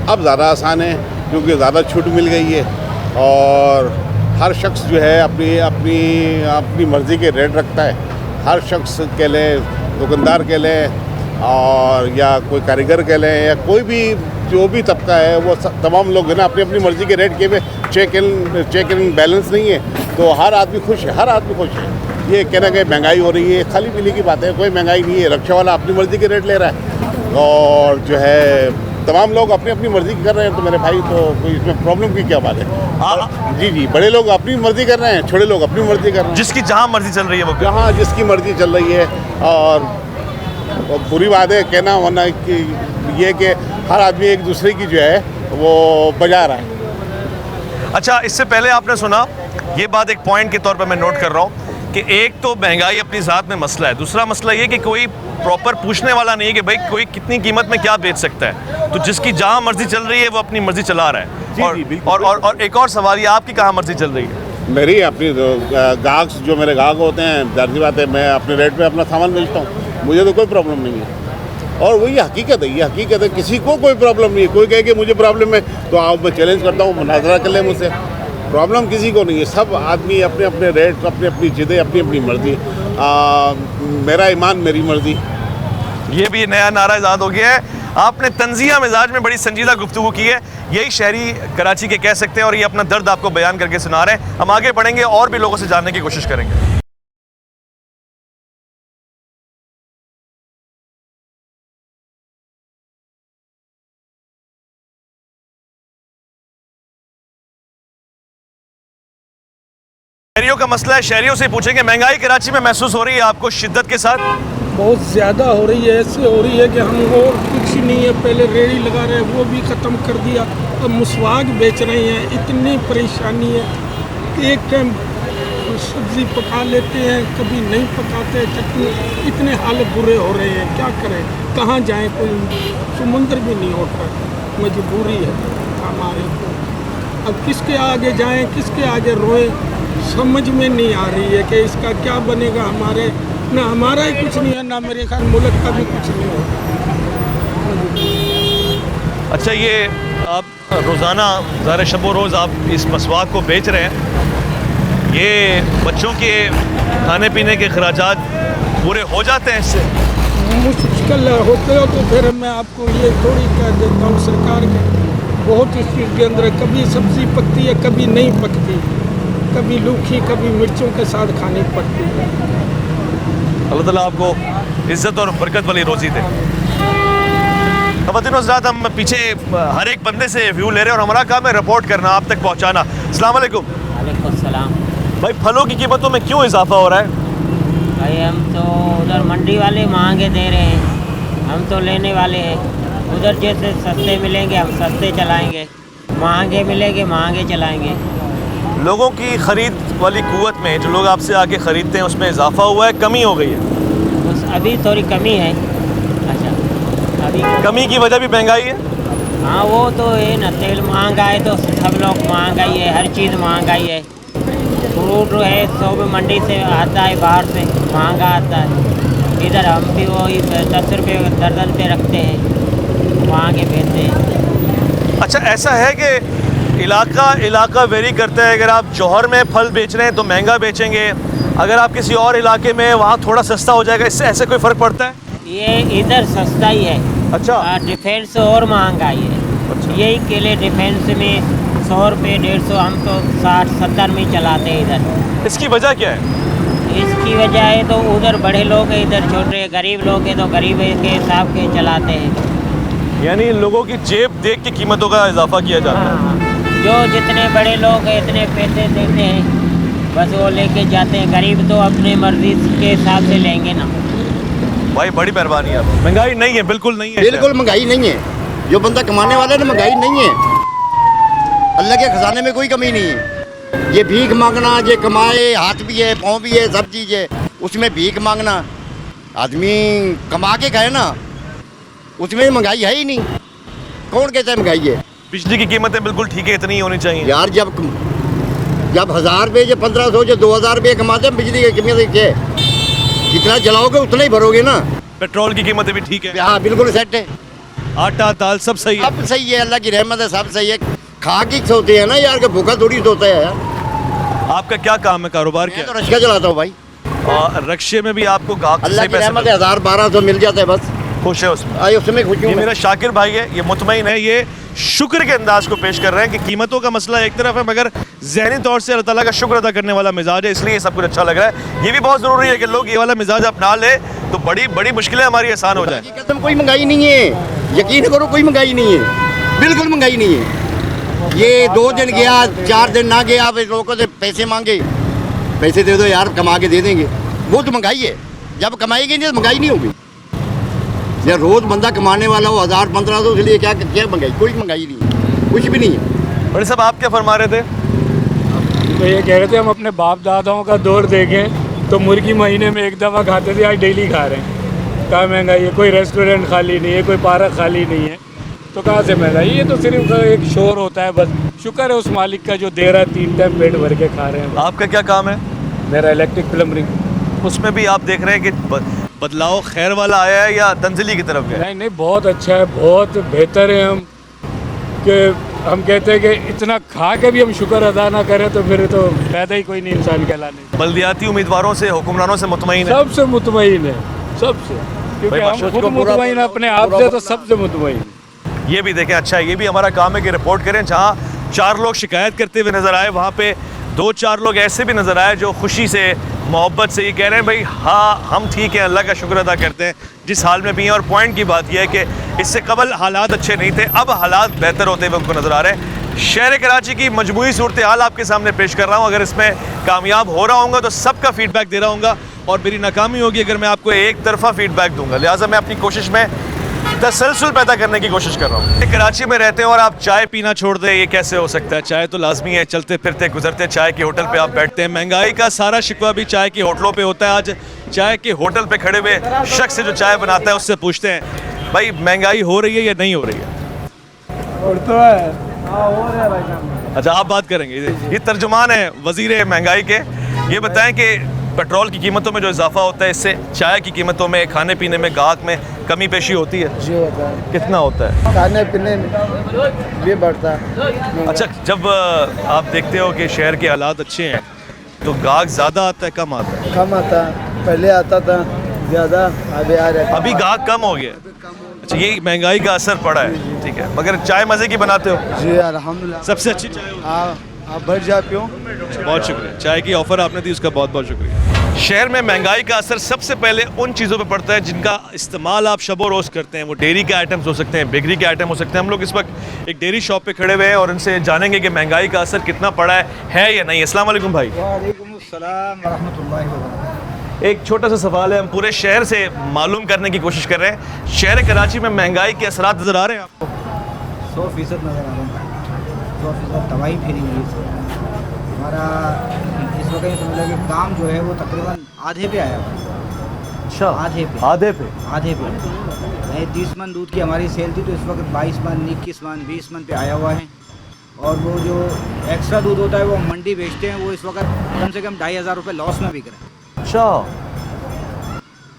अब ज़्यादा आसान है, क्योंकि ज़्यादा छूट मिल गई है और हर शख्स जो है अपनी मर्ज़ी के रेट रखता है। हर शख्स के लिए, दुकानदार के लिए और या कोई कारीगर के लिए, या कोई भी जो भी तबका है, वो तमाम लोग है ना अपनी मर्ज़ी के रेट के में चेक इन बैलेंस नहीं है, तो हर आदमी खुश है, हर आदमी खुश है। ये कहना कि महंगाई हो रही है, खाली पीली की बात है, कोई महंगाई नहीं है। रिक्शा वाला अपनी मर्ज़ी के रेट ले रहा है और जो है तमाम लोग अपनी मर्ज़ी कर रहे हैं, तो मेरे भाई तो कोई इसमें प्रॉब्लम की क्या बात है? जी, बड़े लोग अपनी मर्ज़ी कर रहे हैं, छोटे लोग अपनी मर्ज़ी कर रहे हैं। जिसकी जहाँ मर्ज़ी चल रही है वो, जहाँ जिसकी मर्ज़ी चल रही है। और बुरी बात है कहना वरना कि ये कि हर आदमी एक दूसरे की जो है वो बजा रहा है। अच्छा, इससे पहले आपने सुना, ये बात एक पॉइंट के तौर पर मैं नोट कर रहा हूँ कि एक तो महंगाई अपनी ज़ात में मसला है, दूसरा मसला ये कि कोई प्रॉपर पूछने वाला नहीं है कि भाई कोई कितनी कीमत में क्या बेच सकता है, तो जिसकी जहाँ मर्ज़ी चल रही है वो अपनी मर्ज़ी चला रहा है। और एक और सवाल, ये आपकी कहाँ मर्ज़ी चल रही है? मेरी अपनी गाहक, जो मेरे गाहक होते हैं, जाहिर बात है मैं अपने रेट में अपना सामान बेचता हूँ, मुझे तो कोई प्रॉब्लम नहीं है। और वही हकीकत है, ये हकीकत है, किसी को कोई प्रॉब्लम नहीं है। कोई कहे कि मुझे प्रॉब्लम है तो आप, मैं चैलेंज करता हूँ, मुनाजरा कर ले मुझसे, प्रॉब्लम किसी को नहीं है। सब आदमी अपने रेट, अपनी चीज़ें, अपनी मर्ज़ी। मेरा ईमान मेरी मर्ज़ी। ये भी नया नारा इजाद हो गया है। आपने तंज़िया मिजाज में बड़ी संजीदा गुफ्तगू की है, यही शहरी कराची के कह सकते हैं, और ये अपना दर्द आपको बयान करके सुना रहे हैं। हम आगे बढ़ेंगे और भी लोगों से जानने की कोशिश करेंगे। शहरियों का मसला है, शहरियों से पूछेंगे महंगाई कराची में महसूस हो रही है आपको शिद्दत के साथ? बहुत ज़्यादा हो रही है, ऐसे हो रही है कि हम और कुछ नहीं है। पहले रेड़ी लगा रहे हैं, वो भी ख़त्म कर दिया, अब मुसवाक बेच रहे हैं। इतनी परेशानी है कि एक टाइम सब्ज़ी पका लेते हैं, कभी नहीं पकाते, चटनी, इतने हाल बुरे हो रहे हैं, क्या करें, कहाँ जाएं, कोई समुंदर भी नहीं होता, मजबूरी है हमारे को। अब किसके आगे जाएं, किसके आगे रोएं, समझ में नहीं आ रही है कि इसका क्या बनेगा। हमारे ना हमारा ही कुछ नहीं है, ना मेरे ख्याल मुल्क का भी कुछ नहीं है। अच्छा, ये आप रोज़ाना ज़ाहिर शब रोज़ आप इस मसवाक को बेच रहे हैं, ये बच्चों के खाने पीने के खर्चात पूरे हो जाते हैं इससे? मुश्किल होते हो तो फिर मैं आपको ये थोड़ी कह देता हूँ, सरकार के बहुत इस चीज़ के अंदर, कभी सब्ज़ी पकती है, कभी नहीं पकती, कभी लूखी, कभी मिर्चों के साथ खानी पड़ती है। अल्लाह ताला आपको इज़्ज़त और बरकत वाली रोज़ी दे। ख़वातीन और हज़रात, हम पीछे हर एक बंदे से व्यू ले रहे हैं और हमारा काम है रिपोर्ट करना, आप तक पहुँचाना। अस्सलाम वालेकुम। वालेकुम सलाम। भाई फलों की कीमतों में क्यों इजाफा हो रहा है? भाई हम तो उधर मंडी वाले महंगे दे रहे हैं, हम तो लेने वाले हैं। उधर जैसे सस्ते मिलेंगे हम सस्ते चलाएंगे, महंगे मिलेंगे महंगे चलाएंगे। लोगों की ख़रीद वाली कुव्वत में जो लोग आपसे आके ख़रीदते हैं उसमें इजाफा हुआ है, कमी हो गई है? अभी थोड़ी कमी है। अच्छा, अभी कमी की वजह भी महंगाई है? हाँ वो तो है ना, तेल महंगा है तो सब लोग महंगाई है, हर चीज़ महंगाई है। फ्रूट है 100 में मंडी से आता है, बाहर से महंगा आता है। इधर हम भी वही 10 रुपये दर्जन पे रखते हैं, वहाँ के बेचते हैं। अच्छा, ऐसा है कि इलाका वेरी करता है। अगर आप जौहर में फल बेच रहे हैं तो महंगा बेचेंगे, अगर आप किसी और इलाके में वहाँ थोड़ा सस्ता हो जाएगा, इससे ऐसे कोई फ़र्क पड़ता है? ये इधर सस्ता ही है। अच्छा। डिफेंस और महंगा ही है। अच्छा। यही केले डिफेंस में 100 रुपये 150, हम तो 60-70 में चलाते हैं इधर। इसकी वजह क्या है? इसकी वजह है तो उधर बड़े लोग हैं, इधर छोटे गरीब लोग हैं तो गरीब के हिसाब के चलाते हैं। यानी लोगों की जेब देख के कीमतों का इजाफा किया जाता है। जो जितने बड़े लोग हैं इतने पैसे देते हैं, बस वो लेके जाते हैं। गरीब तो अपनी मर्जी के हिसाब से लेंगे ना। भाई बड़ी मेहरबानी है। महंगाई नहीं है, बिल्कुल नहीं है। बिल्कुल महंगाई नहीं है। जो बंदा कमाने वाला है ना, महंगाई नहीं है। अल्लाह के खजाने में कोई कमी नहीं है। ये भीख मांगना, ये कमाए हाथ भी है पाँव भी है सब चीज़ है, उसमें भीख मांगना, आदमी कमा के खाए ना, उसमें महंगाई है ही नहीं। कौन कहता है महंगाई है? बिजली की कीमतें बिल्कुल ठीक है, इतनी ही होनी चाहिए यार। जब 1000 रुपये जो 1500 जो 2000 रुपये कमाते हैं, बिजली की कीमत क्या है? जितना जलाओगे उतना ही भरोगे ना। पेट्रोल की कीमतें भी ठीक है? हाँ बिल्कुल सेट है। आटा दाल सब सही है? सब सही है, अल्लाह की रहमत है, सब सही है। खा के सोते हैं ना यार, कि भूखा थोड़ी सोता है यार। आपका क्या काम है, कारोबार क्या? तो रिक्शा चलाता हूँ भाई। और रक्शे में भी आपको गाहक अल्लाह की रहमत है, 1000-1200 मिल जाता है बस। खुश है उसमें? उसमें खुश हूँ। ये मेरा शाकिर भाई है, ये मुतमईन है, ये शुक्र के अंदाज को पेश कर रहे हैं कि कीमतों का मसला एक तरफ है मगर ज़हनी तौर से अल्लाह ताला का शुक्र अदा करने वाला मिजाज है, इसलिए सब कुछ अच्छा लग रहा है। ये भी बहुत ज़रूरी है कि लोग ये वाला मिजाज अपना ले तो बड़ी मुश्किलें हमारी आसान हो जाए। कसम कोई महंगाई नहीं है, यकीन करो कोई महंगाई नहीं है, बिल्कुल महंगाई नहीं है। ये 2 दिन गया 4 दिन ना गया, आप लोगों से पैसे मांगे, पैसे दे दो यार, कमा के दे देंगे, वो तो महंगाई है। जब कमाएगी नहीं तो महंगाई नहीं होगी। या रोज़ बंदा कमाने वाला हो 1000-1500 के लिए क्या महंगाई? कोई महंगाई नहीं है, कुछ भी नहीं है। बड़े साहब आप क्या फरमा रहे थे? तो ये कह रहे थे हम अपने बाप दादाओं का दौर देखें तो मुर्गी महीने में 1 दफ़ा खाते थे, आज डेली खा रहे हैं। कहाँ महंगाई है? कोई रेस्टोरेंट खाली नहीं है, कोई पार्क खाली नहीं है, तो कहाँ से महंगाई? ये तो सिर्फ एक शोर होता है बस। शुक्र है उस मालिक का जो दे रहा है, 3 टाइम पेट भर के खा रहे हैं। आपका क्या काम है? मेरा इलेक्ट्रिक प्लम्बरिंग। उसमें भी आप देख रहे हैं कि बदलाव खैर वाला आया है या तंजली की तरफ गया? नहीं, बहुत अच्छा है, बहुत बेहतर है। हम कहते हैं कि इतना खा के भी हम शुक्र अदा ना करें तो फिर तो पैदा ही कोई नहीं इंसान कहलाने। बल्दियाती उम्मीदवारों से, हुक्मरानों से मुतमईन है? सबसे मुतमईन है, सबसे, क्योंकि हम खुद मुतमईन अपने आप से, तो सबसे मुतमईन। ये भी देखें, अच्छा ये भी हमारा काम है कि रिपोर्ट करें। जहाँ 4 लोग शिकायत करते हुए नज़र आए, वहाँ पे 2-4 लोग ऐसे भी नज़र आए जो खुशी से, मोहब्बत से ये कह रहे हैं भाई हाँ हम ठीक हैं, अल्लाह का शुक्र अदा करते हैं जिस हाल में भी हैं। और पॉइंट की बात यह है कि इससे कबल हालात अच्छे नहीं थे, अब हालात बेहतर होते हुए उनको नज़र आ रहे हैं। शहर कराची की मजमूई सूरत हाल आपके सामने पेश कर रहा हूँ। अगर इसमें कामयाब हो रहा हूँगा तो सबका फीडबैक दे रहा हूँगा, और मेरी नाकामी होगी अगर मैं आपको एक तरफा फीडबैक दूंगा। लिहाजा मैं अपनी कोशिश में तसलसल पैदा करने की कोशिश कर रहा हूँ। कराची में रहते हैं और आप चाय पीना छोड़ दें, ये कैसे हो सकता है? चाय तो लाजमी है, चलते फिरते गुजरते चाय के होटल पे आप बैठते हैं। महंगाई का सारा शिकवा भी चाय के होटलों पे होता है। आज चाय के होटल पे खड़े हुए शख्स से जो चाय बनाता है उससे पूछते हैं भाई महंगाई हो रही है या नहीं हो रही है? अच्छा आप बात करेंगे, ये तर्जुमान है वजीर महंगाई के। ये बताएं कि पेट्रोल की कीमतों में जो इजाफा होता है इससे चाय की कीमतों में, खाने पीने में, गाहक में कमी पेशी होती है? जी होता है। कितना होता है? खाने पीने में भी बढ़ता है। अच्छा, जब आप देखते हो कि शहर के हालात अच्छे हैं तो गाहक ज़्यादा आता है कम आता है? कम आता है, पहले आता था ज़्यादा, अभी आ रहा है। अभी गाहक कम हो गया। अच्छा, ये महंगाई का असर पड़ा है, ठीक है। मगर चाय मज़े की बनाते हो? जी अल्हम्दुलिल्लाह, सबसे अच्छी चाय। आप भर जा पियो। बहुत शुक्रिया, चाय की ऑफ़र आपने दी उसका बहुत बहुत शुक्रिया। शहर में महंगाई का असर सबसे पहले उन चीज़ों पर पड़ता है जिनका इस्तेमाल आप शबो रोज़ करते हैं। वो डेयरी के आइटम्स हो सकते हैं, बेकरी के आइटम हो सकते हैं। हम लोग इस वक्त एक डेयरी शॉप पे खड़े हुए हैं और उनसे जानेंगे कि महंगाई का असर कितना पड़ा है या नहीं। अस्सलाम वालेकुम भाई। वालेकुम अस्सलाम रहमतुल्लाहि व बरकातहू। एक छोटा सा सवाल है, हम पूरे शहर से मालूम करने की कोशिश कर रहे हैं। शहर कराची में महंगाई के असरात नज़र आ रहे हैं आपको? 100% नज़र आ रहे हैं, 100% तबाही फैली हुई है। हमारा इस वक्त ये समझ लो कि काम जो है वो तकरीबन आधे पे आया हुआ है। अच्छा, आधे पे 30 मन दूध की हमारी सेल थी तो इस वक्त 22 मन, 21 मन, 20 मन पे आया हुआ है। और वो जो एक्स्ट्रा दूध होता है वो हम मंडी बेचते हैं, वो इस वक्त कम से कम 2,500 रुपये लॉस में बिक रहा है। अच्छा,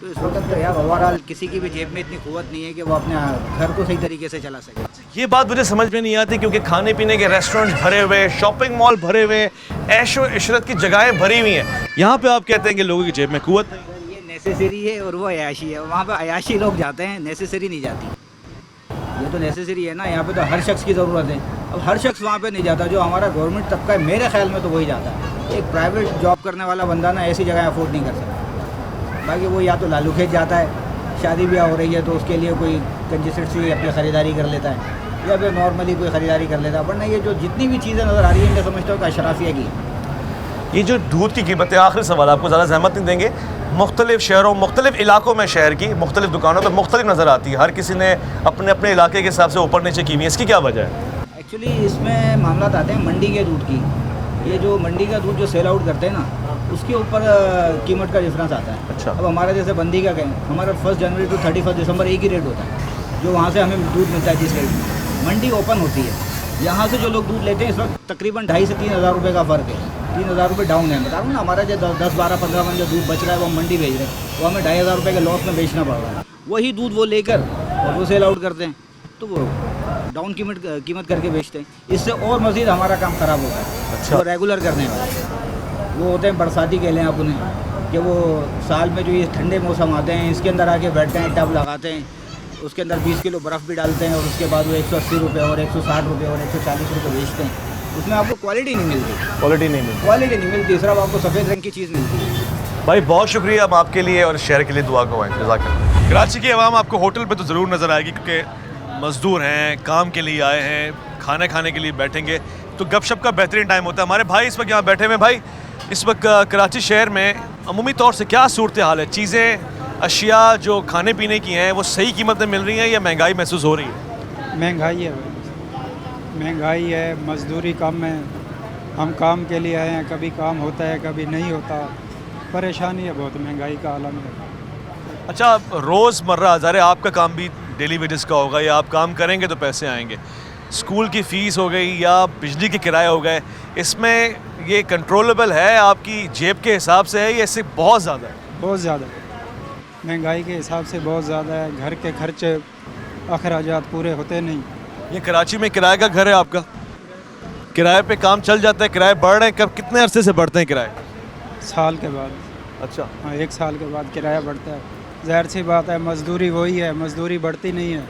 तो इस वक्त तो यार ओवरऑल किसी की भी जेब में इतनी कुव्वत नहीं है कि वो अपने घर को सही तरीके से चला सके। ये बात मुझे समझ में नहीं आती क्योंकि खाने पीने के रेस्टोरेंट भरे हुए, शॉपिंग मॉल भरे हुए, ऐशो इशरत की जगहें भरी हुई हैं। यहाँ पे आप कहते हैं कि लोगों की जेब में कुव्वत नहीं। ये नेसेसरी है और वो अयाशी है। वहाँ पे अयाशी लोग जाते हैं, नेसेसरी नहीं जाती। ये तो नेसेसरी है ना, यहाँ पे तो हर शख्स की ज़रूरत है। अब हर शख्स वहाँ पे नहीं जाता। जो हमारा गवर्नमेंट तबका है मेरे ख्याल में तो वही जाता है। एक प्राइवेट जॉब करने वाला बंदा ना ऐसी जगह अफोर्ड नहीं कर सकता। बाकी वो या तो लालू खेत जाता है, शादी ब्याह हो रही है तो उसके लिए कोई कंजस्टेड सी अपनी ख़रीदारी कर लेता है, या फिर नॉर्मली कोई ख़रीदारी कर लेता है। वरना ये जो जितनी भी चीज़ें नज़र आ रही हैं मैं समझता हूँ कि अशराफिया की है। ये जो दूध की कीमत है, आखिरी सवाल, आपको ज़्यादा जहमत नहीं देंगे। मुख्तलिफ शहरों, मुख्तलिफ इलाकों में शहर की मुख्तलिफ दुकानों पर मुख्तलिफ नज़र आती है। हर किसी ने अपने अपने इलाके के हिसाब से ऊपर नीचे की हुई है। इसकी क्या वजह है? एक्चुअली इसमें मामला आते हैं मंडी के दूध की। ये जो मंडी का दूध जो सेल आउट करते हैं ना, उसके ऊपर कीमत का डिफरेंस आता है। अच्छा। अब हमारा जैसे बंदी का कहें, हमारा 1 जनवरी टू 31 दिसंबर एक ही रेट होता है। जो वहाँ से हमें दूध मिलता है जिस रेट में, मंडी ओपन होती है। यहाँ से जो लोग दूध लेते हैं इस वक्त तकरीबन 2,500 से 3,000 रुपये का फ़र्क है। 3,000 रुपये डाउन है। बता रहा हूँ ना, हमारा जो 10, 12, 15 मन जो दूध बच रहा है वो हम मंडी भेज रहे हैं, वो हमें 2,500 रुपये के लॉस में बेचना पड़ रहा है। वही दूध वो लेकर और वो सेल आउट करते हैं तो वो डाउन कीमत करके बेचते हैं। इससे और मज़ीद हमारा काम ख़राब होता है। अच्छा। वो रेगुलर करने वाले वो होते हैं बरसाती केले आप उन्हें, कि वो साल में जो ये ठंडे मौसम आते हैं इसके अंदर आके बैठते हैं, टब लगाते हैं, उसके अंदर 20 किलो बर्फ़ भी डालते हैं और उसके बाद वो 180 रुपये और 160 रुपये और 140 रुपये बेचते हैं। उसमें आपको क्वालिटी नहीं मिलती। क्वालिटी नहीं मिलती, सिर्फ आपको सफ़ेद रंग की चीज़ मिलती है। भाई बहुत शुक्रिया, हम आपके लिए और शहर के लिए दुआ को हैं। जज़ाकल्लाह। कराची की आवाम आपको होटल पे तो ज़रूर नज़र आएगी क्योंकि मज़दूर हैं, काम के लिए आए हैं, खाना खाने के लिए बैठेंगे तो गपशप का बेहतरीन टाइम होता है। हमारे भाई इस वक्त यहाँ बैठे हुए। भाई, इस वक्त कराची शहर में अमूमी तौर से क्या सूरत हाल है? चीज़ें, अशिया जो खाने पीने की हैं वो सही कीमत में मिल रही हैं या महंगाई महसूस हो रही है? महंगाई है, महंगाई है, मजदूरी कम है। हम काम के लिए आए हैं, कभी काम होता है कभी नहीं होता। परेशानी है बहुत, महंगाई का आलम है। अच्छा, रोज़मर्रा ज़ाहिर आपका काम भी डेली वेजेस का होगा या आप काम करेंगे तो पैसे आएंगे। स्कूल की फ़ीस हो गई या बिजली के किराए हो गए, इसमें ये कंट्रोलेबल है आपकी जेब के हिसाब से है या इससे बहुत ज़्यादा है? बहुत ज़्यादा, महंगाई के हिसाब से बहुत ज़्यादा है। घर के खर्चे, अखराजात पूरे होते नहीं। ये कराची में किराए का घर है आपका? किराए पे काम चल जाता है? किराए बढ़ रहे हैं? कब, कितने अरसे से बढ़ते हैं किराए? साल के बाद। अच्छा। हाँ, 1 साल के बाद किराया बढ़ता है। ज़ाहिर सी बात है, मजदूरी वही है, मजदूरी बढ़ती नहीं है,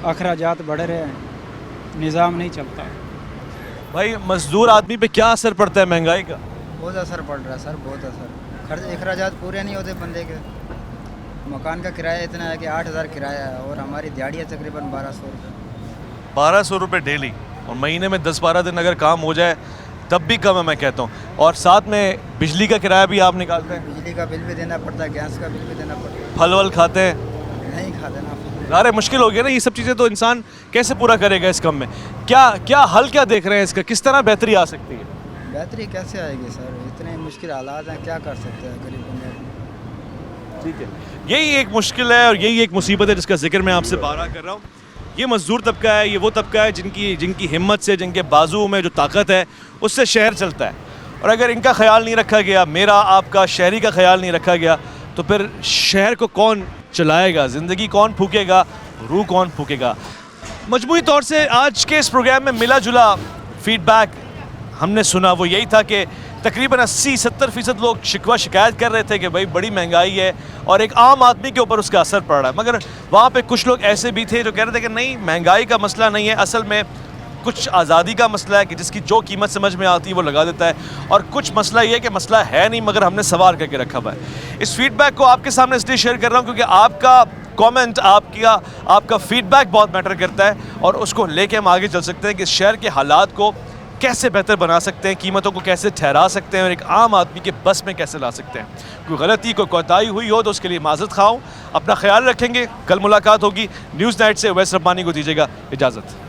अखराजात बढ़ रहे हैं, निज़ाम नहीं चलता। भाई, मजदूर आदमी पे क्या असर पड़ता है महंगाई का? बहुत असर पड़ रहा है सर, बहुत असर। खर्च अखराजात पूरे नहीं होते बंदे के। मकान का किराया इतना है कि 8,000 किराया है और हमारी दिहाड़ी है तकरीबन 1,200 रुपये। 1,200 रुपये डेली, और महीने में 10-12 दिन अगर काम हो जाए तब भी कम है मैं कहता हूँ। और साथ में बिजली का किराया भी आप निकालते हैं? बिजली का बिल भी देना पड़ता है, गैस का बिल भी देना पड़ता है। फल वल खाते हैं? नहीं खाते ना। अरे मुश्किल हो गया ना, ये सब चीज़ें तो इंसान कैसे पूरा करेगा इस कम में? क्या हल क्या देख रहे हैं इसका? किस तरह बेहतरी आ सकती है? बेहतरी कैसे आएगी सर, इतने मुश्किल हालात हैं, क्या कर सकते हैं गरीब बंदे। ठीक है, यही एक मुश्किल है और यही एक मुसीबत है जिसका जिक्र मैं आपसे बारहा कर रहा हूँ। ये मजदूर तबका है, ये वो तबका है जिनकी हिम्मत से, जिनके बाजू में जो ताकत है उससे शहर चलता है। और अगर इनका ख्याल नहीं रखा गया, मेरा आपका शहरी का ख्याल नहीं रखा गया, तो फिर शहर को कौन चलाएगा? ज़िंदगी कौन फूकेगा? रूह कौन फूकेगा? मजमूई तौर से आज के इस प्रोग्राम में मिला जुला फीडबैक हमने सुना वो यही था कि तकरीबन 80-70% लोग शिकायत कर रहे थे कि भाई बड़ी महंगाई है और एक आम आदमी के ऊपर उसका असर पड़ रहा है। मगर वहाँ पे कुछ लोग ऐसे भी थे जो कह रहे थे कि नहीं, महंगाई का मसला नहीं है, असल में कुछ आज़ादी का मसला है कि जिसकी जो कीमत समझ में आती है वो लगा देता है, और कुछ मसला ये है कि मसला है नहीं मगर हमने सवाल करके रखा हुआ है। इस फीडबैक को आपके सामने इसलिए शेयर कर रहा हूँ क्योंकि आपका कमेंट, आपका फीडबैक बहुत मैटर करता है, और उसको लेके हम आगे चल सकते हैं कि शहर के हालात को कैसे बेहतर बना सकते हैं, कीमतों को कैसे ठहरा सकते हैं और एक आम आदमी के बस में कैसे ला सकते हैं। कोई गलती, कोई कोताही हुई हो तो उसके लिए माजरत खाऊं। अपना ख्याल रखेंगे, कल मुलाकात होगी। न्यूज़ नाइट से वैस रब्बानी को दीजिएगा इजाज़त।